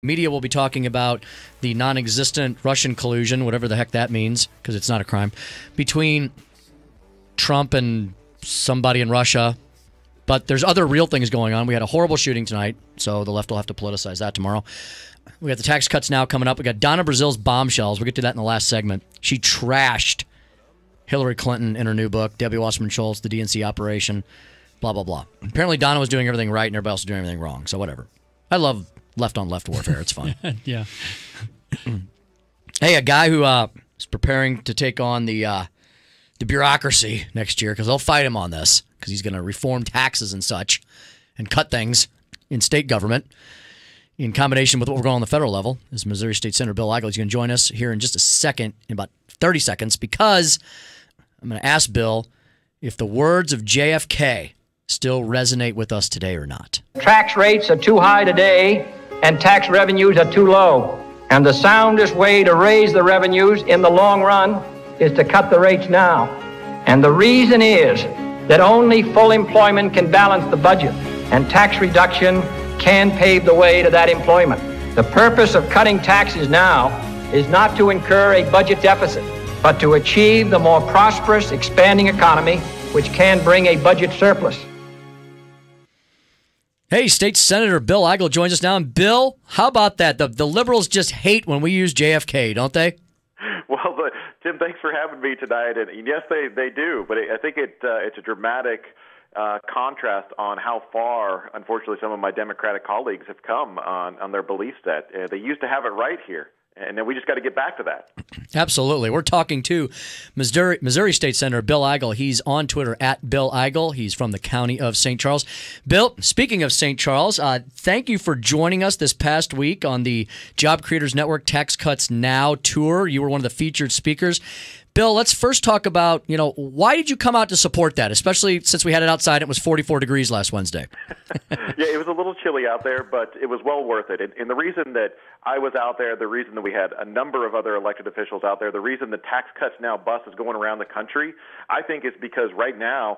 Media will be talking about the non-existent Russian collusion, whatever the heck that means, because it's not a crime, between Trump and somebody in Russia. But there's other real things going on. We had a horrible shooting tonight, so the left will have to politicize that tomorrow. We got the tax cuts now coming up. We got Donna Brazil's bombshells. We'll get to that in the last segment. She trashed Hillary Clinton in her new book, Debbie Wasserman Schultz, the DNC operation, blah, blah, blah. Apparently Donna was doing everything right and everybody else was doing everything wrong, so whatever. I love left-on-left warfare. It's fun. Yeah. Hey, a guy who is preparing to take on the bureaucracy next year, because they'll fight him on this, because he's going to reform taxes and such and cut things in state government in combination with what we're going on the federal level, is Missouri State Senator Bill Eigel. He's going to join us here in just a second, in about 30 seconds, because I'm going to ask Bill if the words of JFK still resonate with us today or not. Tax rates are too high today, and tax revenues are too low. And the soundest way to raise the revenues in the long run is to cut the rates now. And the reason is that only full employment can balance the budget, and tax reduction can pave the way to that employment. The purpose of cutting taxes now is not to incur a budget deficit, but to achieve the more prosperous, expanding economy, which can bring a budget surplus. Hey, State Senator Bill Eigel joins us now. And Bill, how about that? The liberals just hate when we use JFK, don't they? Well, Tim, thanks for having me tonight. And yes, they do. But I think it's a dramatic contrast on how far, unfortunately, some of my Democratic colleagues have come on their belief set. They used to have it right here. And then we just got to get back to that. Absolutely. We're talking to Missouri State Senator Bill Eigel. He's on Twitter at Bill Eigel. He's from the county of St. Charles. Bill, speaking of St. Charles, thank you for joining us this past week on the Job Creators Network Tax Cuts Now tour. You were one of the featured speakers. Bill, let's first talk about, why did you come out to support that, especially since we had it outside? It was 44 degrees last Wednesday. Yeah, it was a little chilly out there, but it was well worth it. And the reason that I was out there, the reason that we had a number of other elected officials out there, the reason the Tax Cuts Now bus is going around the country, I think is because right now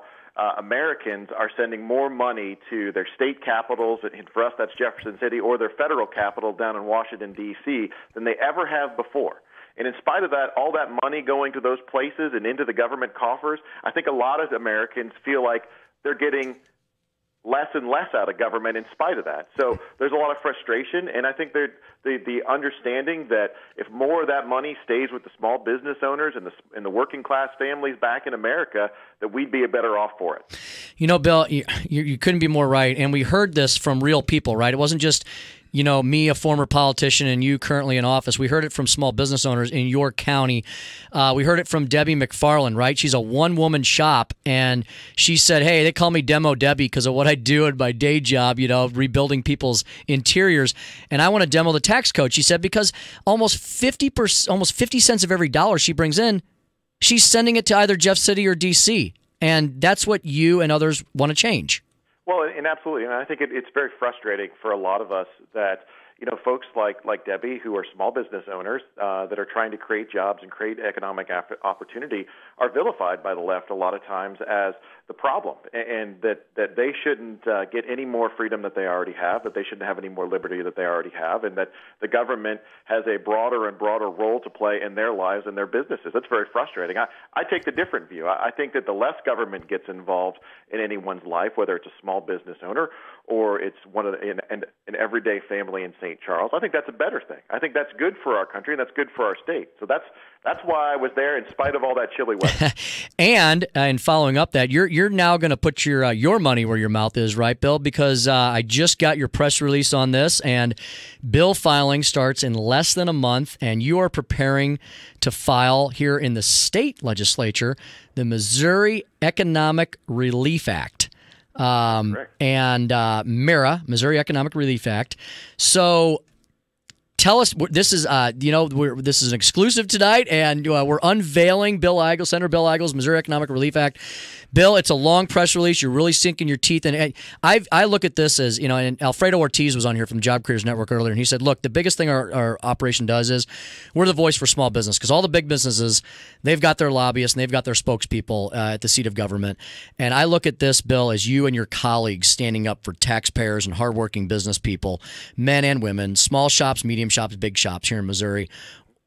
Americans are sending more money to their state capitals, and for us that's Jefferson City, or their federal capital down in Washington, D.C., than they ever have before. And in spite of that, all that money going to those places and into the government coffers, I think a lot of Americans feel like they're getting less and less out of government in spite of that. So there's a lot of frustration, and I think the understanding that if more of that money stays with the small business owners and the working class families back in America, that we'd be better off for it. Bill, you couldn't be more right, and we heard this from real people, right? It wasn't just me, a former politician, and you currently in office. We heard it from small business owners in your county. We heard it from Debbie McFarland, right? She's a one-woman shop, and she said, hey, they call me Demo Debbie because of what I do in my day job, rebuilding people's interiors, and I want to demo the tax code. She said because almost 50 cents of every dollar she brings in, she's sending it to either Jeff City or D.C., and that's what you and others want to change. Well, and absolutely, and I think it's very frustrating for a lot of us that folks like Debbie, who are small business owners that are trying to create jobs and create economic opportunity, are vilified by the left a lot of times as the problem, and that they shouldn't get any more freedom that they already have, that they shouldn't have any more liberty that they already have, and that the government has a broader and broader role to play in their lives and their businesses. That's very frustrating. I take the different view. I think that the less government gets involved in anyone's life, whether it's a small business owner or it's an everyday family in St. Charles, I think that's a better thing. I think that's good for our country and that's good for our state. So that's why I was there in spite of all that chilly weather. And in following up that, you're now going to put your money where your mouth is, right, Bill? Because I just got your press release on this, and bill filing starts in less than a month, and you are preparing to file here in the state legislature the Missouri Economic Relief Act. And MIRA, Missouri Economic Relief Act. So tell us, this is this is an exclusive tonight, and we're unveiling Senator Bill Eigel's Missouri Economic Relief Act. Bill, it's a long press release. You're really sinking your teeth. And I look at this as, and Alfredo Ortiz was on here from Job Creators Network earlier, and he said, look, the biggest thing our operation does is we're the voice for small business, because all the big businesses, they've got their lobbyists and they've got their spokespeople at the seat of government. And I look at this, Bill, as you and your colleagues standing up for taxpayers and hardworking business people, men and women, small shops, medium shops, big shops here in Missouri.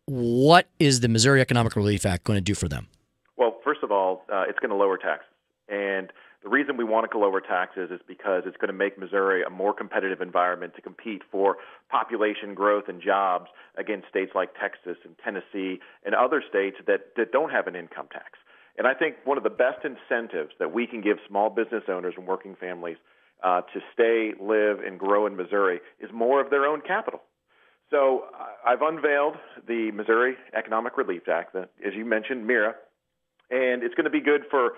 What is the Missouri Economic Relief Act going to do for them? Well, first of all, it's going to lower taxes. And the reason we want to lower taxes is because it's going to make Missouri a more competitive environment to compete for population growth and jobs against states like Texas and Tennessee and other states that don't have an income tax. And I think one of the best incentives that we can give small business owners and working families to stay, live, and grow in Missouri is more of their own capital. So I've unveiled the Missouri Economic Relief Act, as you mentioned, MIRA, and it's going to be good for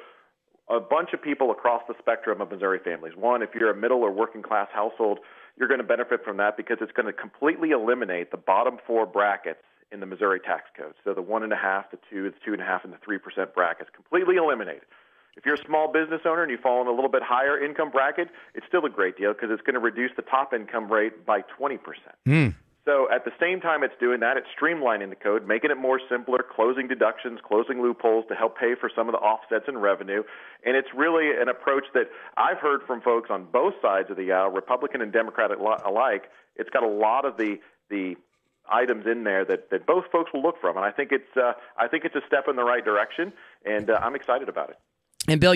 a bunch of people across the spectrum of Missouri families. One, if you're a middle or working class household, you're going to benefit from that because it's going to completely eliminate the bottom four brackets in the Missouri tax code. So the 1.5%, the 2%, the 2.5%, and the 3% brackets completely eliminated. If you're a small business owner and you fall in a little bit higher income bracket, it's still a great deal because it's going to reduce the top income rate by 20%. So at the same time it's doing that, it's streamlining the code, making it more simpler, closing deductions, closing loopholes to help pay for some of the offsets in revenue. And it's really an approach that I've heard from folks on both sides of the aisle, Republican and Democrat alike. It's got a lot of the items in there that both folks will look from. And I think it's a step in the right direction, and I'm excited about it. And Bill,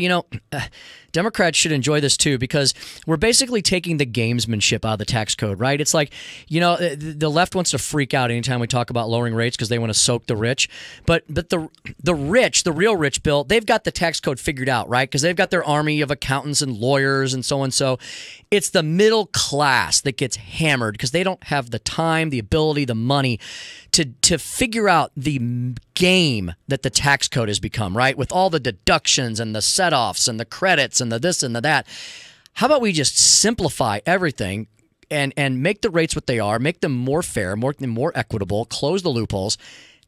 Democrats should enjoy this too, because we're basically taking the gamesmanship out of the tax code, right? It's like, the left wants to freak out anytime we talk about lowering rates because they want to soak the rich. But the rich, the real rich, Bill, they've got the tax code figured out, right? Because they've got their army of accountants and lawyers and so on. So it's the middle class that gets hammered because they don't have the time, the ability, the money to figure out the game that the tax code has become, right? With all the deductions and the set-offs and the credits and the this and the that. How about we just simplify everything and make the rates what they are, make them more fair, more equitable, close the loopholes?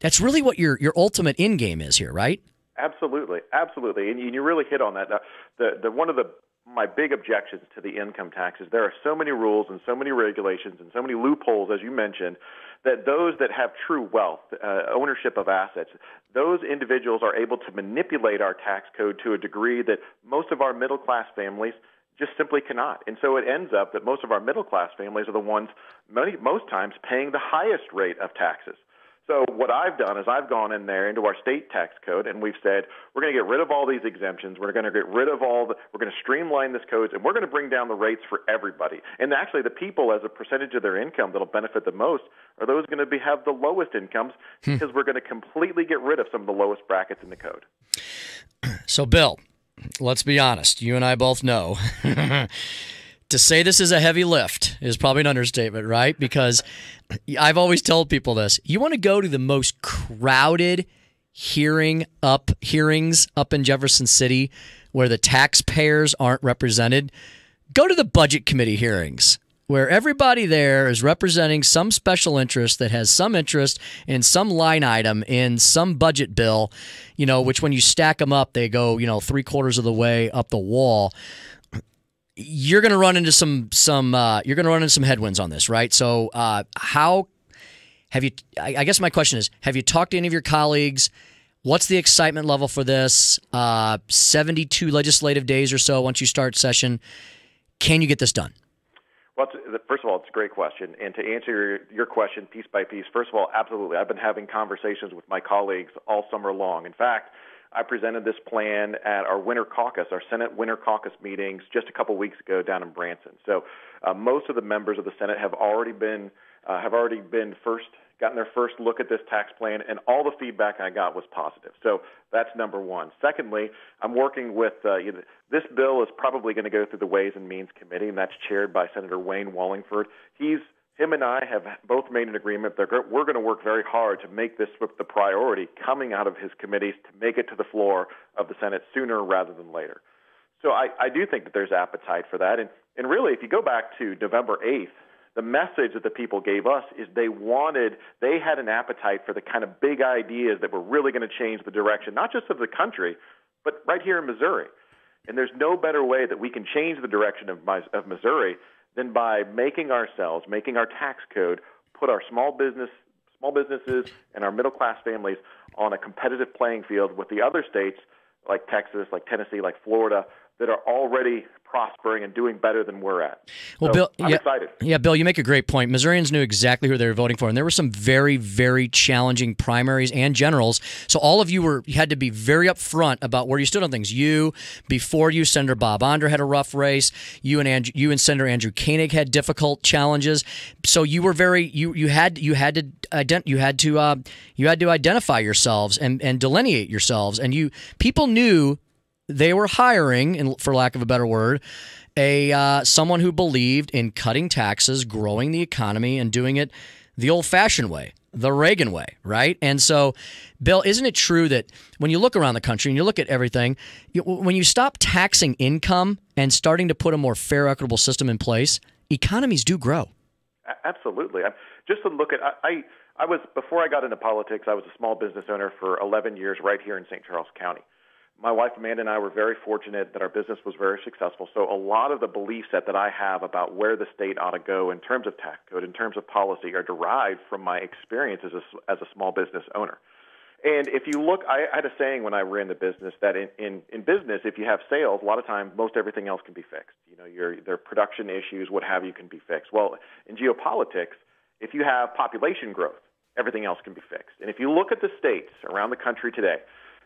That's really what your ultimate end game is here, right? Absolutely, absolutely. And you really hit on that. One of my big objections to the income tax is there are so many rules and so many regulations and so many loopholes, as you mentioned, that those that have true wealth, ownership of assets, those individuals are able to manipulate our tax code to a degree that most of our middle-class families just simply cannot. And so it ends up that most of our middle-class families are the ones most times paying the highest rate of taxes. So what I've done is I've gone in there into our state tax code and we've said we're going to get rid of all these exemptions. We're going to get rid of we're going to streamline this code, and we're going to bring down the rates for everybody. And actually the people as a percentage of their income that'll benefit the most are those going to have the lowest incomes because we're going to completely get rid of some of the lowest brackets in the code. So Bill, let's be honest. You and I both know to say this is a heavy lift is probably an understatement, right? Because I've always told people this. You want to go to the most crowded hearings up in Jefferson City where the taxpayers aren't represented? Go to the Budget Committee hearings where everybody there is representing some special interest that has some interest in some line item in some budget bill, which when you stack them up, they go, 3/4 of the way up the wall. You're going to run into some headwinds on this, right? So how have you – I guess my question is, have you talked to any of your colleagues? What's the excitement level for this? 72 legislative days or so once you start session. Can you get this done? Well, first of all, it's a great question. And to answer your question piece by piece, first of all, absolutely. I've been having conversations with my colleagues all summer long. In fact, I presented this plan at our winter caucus, our Senate winter caucus meetings just a couple weeks ago down in Branson. So most of the members of the Senate have already gotten their first look at this tax plan, and all the feedback I got was positive. So that's number one. Secondly, I'm working with this bill is probably going to go through the Ways and Means Committee, and that's chaired by Senator Wayne Wallingford. Him and I have both made an agreement that we're going to work very hard to make this the priority coming out of his committees to make it to the floor of the Senate sooner rather than later. So I do think that there's appetite for that. And really, if you go back to November 8th, the message that the people gave us is they had an appetite for the kind of big ideas that were really going to change the direction, not just of the country, but right here in Missouri. And there's no better way that we can change the direction of Missouri than by making our tax code put our small businesses and our middle-class families on a competitive playing field with the other states like Texas, like Tennessee, like Florida, that are already prospering and doing better than we're at. Well, so Bill, I'm excited. Yeah, Bill, you make a great point. Missourians knew exactly who they were voting for, and there were some very, very challenging primaries and generals. So all of you had to be very upfront about where you stood on things. Before you, Senator Bob Onder had a rough race. You and Senator Andrew Koenig had difficult challenges. So you were you had to identify yourselves and delineate yourselves, and people knew they were hiring, and for lack of a better word, someone who believed in cutting taxes, growing the economy, and doing it the old-fashioned way, the Reagan way, right? And so, Bill, isn't it true that when you look around the country and you look at everything, when you stop taxing income and starting to put a more fair, equitable system in place, economies do grow? Absolutely. Just to look at, I was, before I got into politics, I was a small business owner for 11 years right here in St. Charles County. My wife Amanda and I were very fortunate that our business was very successful. So a lot of the belief set that I have about where the state ought to go in terms of tax code, in terms of policy, are derived from my experience as a small business owner. And if you look, I had a saying when I ran the business that in business, if you have sales, a lot of times most everything else can be fixed. Their production issues, what have you, can be fixed. Well, in geopolitics, if you have population growth, everything else can be fixed. And if you look at the states around the country today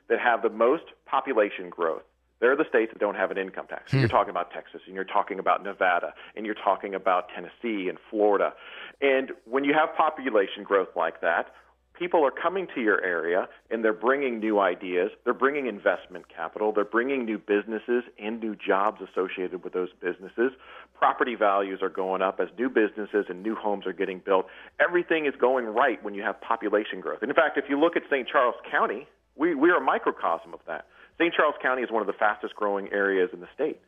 that have the most population growth, they're the states that don't have an income tax. So you're talking about Texas, and you're talking about Nevada, and you're talking about Tennessee and Florida. And when you have population growth like that, people are coming to your area, and they're bringing new ideas. They're bringing investment capital. They're bringing new businesses and new jobs associated with those businesses. Property values are going up as new businesses and new homes are getting built. Everything is going right when you have population growth. And in fact, if you look at St. Charles County, we are a microcosm of that. St. Charles County is one of the fastest growing areas in the state.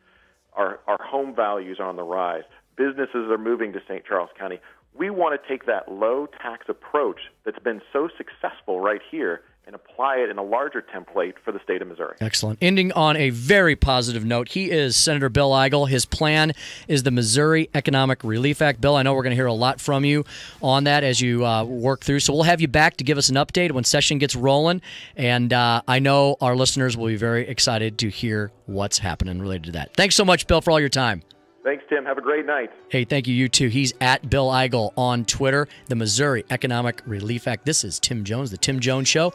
Our home values are on the rise. Businesses are moving to St. Charles County. We want to take that low tax approach that's been so successful right here and apply it in a larger template for the state of Missouri. Excellent. Ending on a very positive note, he is Senator Bill Eigel. His plan is the Missouri Economic Relief Act. Bill, I know we're going to hear a lot from you on that as you work through. So we'll have you back to give us an update when session gets rolling. And I know our listeners will be very excited to hear what's happening related to that. Thanks so much, Bill, for all your time. Thanks, Tim. Have a great night. Hey, thank you. You too. He's at Bill Eigel on Twitter, the Missouri Economic Relief Act. This is Tim Jones, The Tim Jones Show.